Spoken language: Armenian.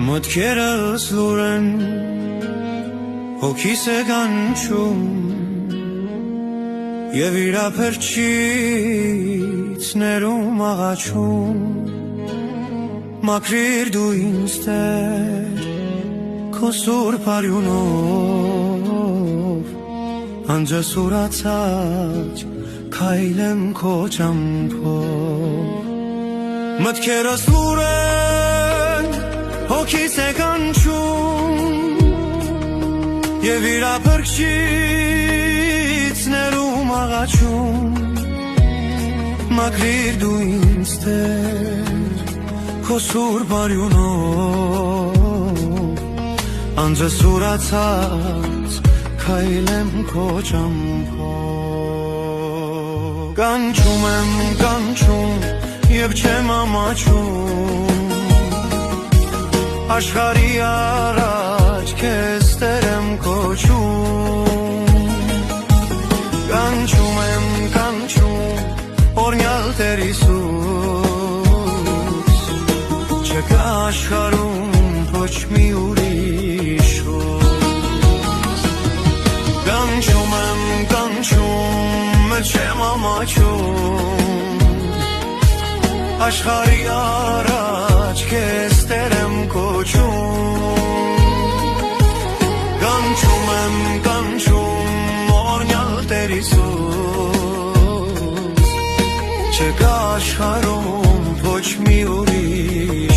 Մտքերս լուր են, հոգիս է կանչում Եվ իրափրջից ներում աղաչում Մաքրիր դու ինձ Տեր քո սուրբ արյունով Անձս ուրացած քայլեմ քո ճամփով Մտքերս լուր են, հոգիս է կանչում Եվ իրափրջից ներում աղաչում Մաքրիր դու ինձ Տեր քո սուրբ արյունով Անձս ուրացած քայլեմ քո ճամփով Կանչում եմ, կանչում և չեմ ամաչում Աշխարհի առաջ քեզ Տեր եմ կոչում Կանչում եմ, կանչում օրհնյալ Տեր Հիսուս Չկա աշխարհում ոչ մի ուրիշ Կանչում եմ, կանչում չեմ ամաչում Աշխարհի առաջ քեզ Տեր եմ կոչում Կանչում եմ, կանչում օրհնյալ Տեր Հիսուս Չկա աշխարհում ոչ մի ուրիշ